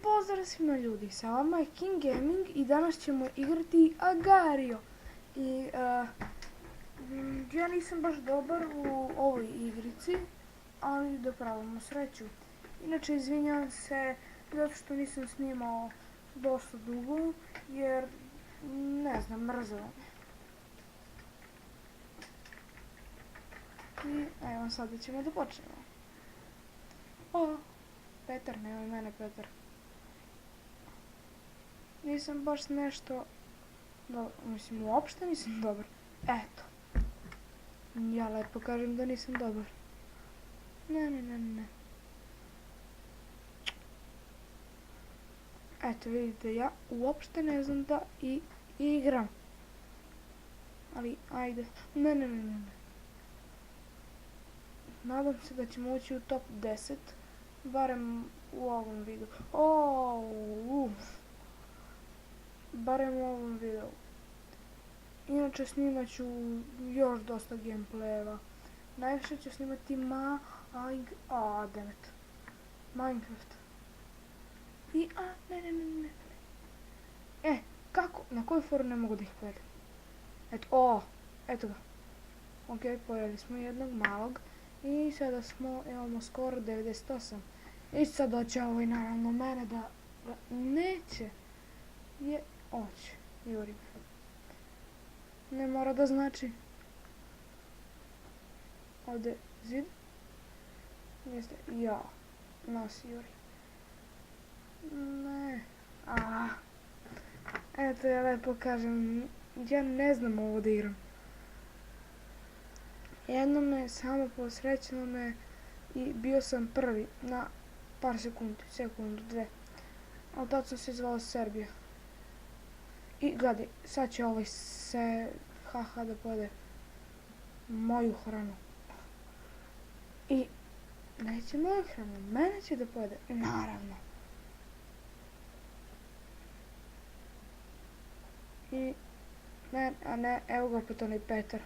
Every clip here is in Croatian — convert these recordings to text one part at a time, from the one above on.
pozdrav svima ljudi, sa vama je King Gaming i danas ćemo igrati Agario. Ja nisam baš dobar u ovoj igrici, ali da pravimo sreću. Inače, izvinjavam se zato što nisam snimao dosta dugo, jer ne znam, mrzelo me. I evo, sada ćemo da počnemo. O, Petar, nemoj mene Petar. Nisam baš nešto, mislim, uopšte nisam dobar. Eto. Ja lepo kažem da nisam dobar. Ne. Eto, vidite, ja uopšte ne znam da igram. Ali, ajde. Ne. Nadam se da ćemo ući u top 10. Barem u ovom videu. Barem u ovom videu. Inače snimat ću još dosta gameplayeva. Najviše ću snimati Minecraft. Ne. Kako? Na koju foru ne mogu da ih povedem? Eto ga. Ok, pojeli smo jednog malog. I sada imamo skoro 98. I sad hoće ovaj naravno mene da neće. Oće, juri me. Ne mora da znači. Ovdje zid. Jeste, ja. Nas juri. Ne. Eto, ja lepo kažem, ja ne znam ovo da igram. Jednom samo posrećeno me i bio sam prvi na par sekundu, dve. Ali tad sam se zvao Serbija. I gledaj, sad će ovaj se da pojede moju hranu. I neće moju hranu, mene će da pojede, naravno. I ne, evo ga opet onaj Petar.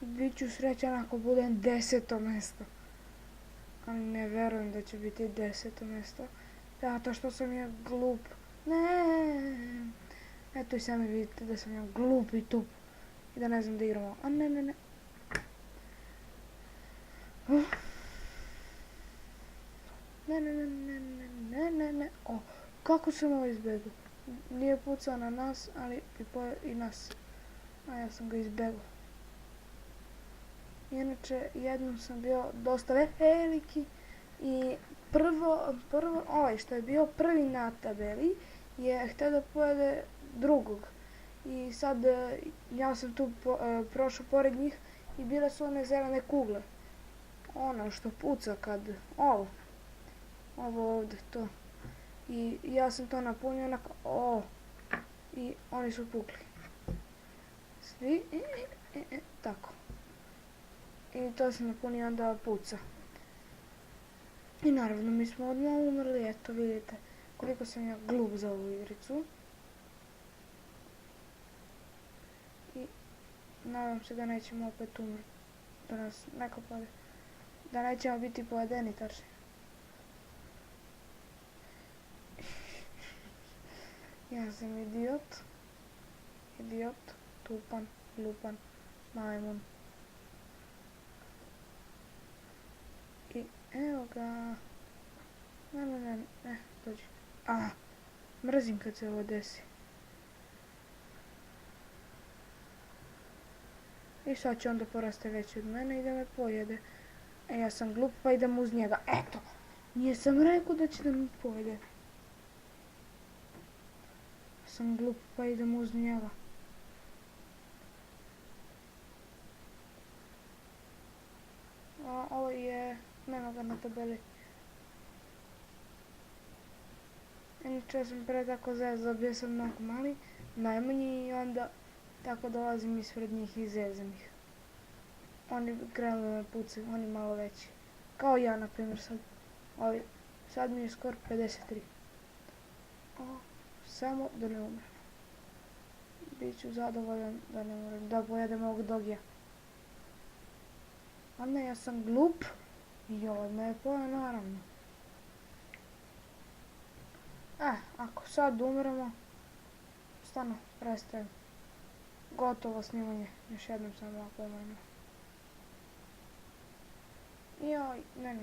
Biću srećan ako budem 10. mjesto. Ali ne verujem da će biti 10. mjesto. Zato što sam ja glup. Ne. Eto i sami vidite da sam ja glup i tup. I da ne znam da igramo. Ne. Ne. Kako sam ovo izbjegao? Nije pucao na nas, ali i nas. A ja sam ga izbjegao. Inače, jednom sam bio dosta veliki i prvo, ovaj što je bio prvi na tabeli je htio da pojede drugog. I sad ja sam tu prošao pored njih i bile su one zelene kugle. Ono što puca kad, ovo ovdje, to. I ja sam to napunio onako, i oni su pukli. Svi, tako. I to sam napunio onda puca. I naravno mi smo odmah umrli, eto vidite koliko sam ja glup za ovu igricu. I nadam se da nećemo opet umrti, da nas neko pojede, da nećemo biti pojedeni tačnije. Ja sam idiot, tupan, glupan, majmun. I evo ga. Ne, dođi. Mrzim kad se ovo desi. I sad će onda poraste veći od mene i da me pojede. Ja sam glup pa idem uz njega. Eto, nije sam rekao da će da me pojede. Sam glup pa idem uz njega. Ovo je, nema ga na tabeli. Inače sam pre tako zezao, bio sam mnogo mali, najmanji i onda tako dolazim ispred njih i zezam ih. Oni krenu da me pucaju, oni malo veći. Kao ja, na primjer, sad. Sad mi je skoro 53. Samo da ne umrem. Biću zadovoljan da ne umrem, da pojedem ovog dogija. A ne, ja sam glup i ovaj me je pojeo naravno. Ako sad umremo, stvarno prestajem. Gotovo snimanje, još jednom samo ovako umremo. Joj, ne.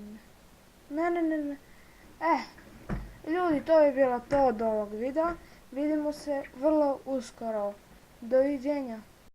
Ljudi, to je bilo to od ovog videa. Vidimo se vrlo uskoro. Doviđenja.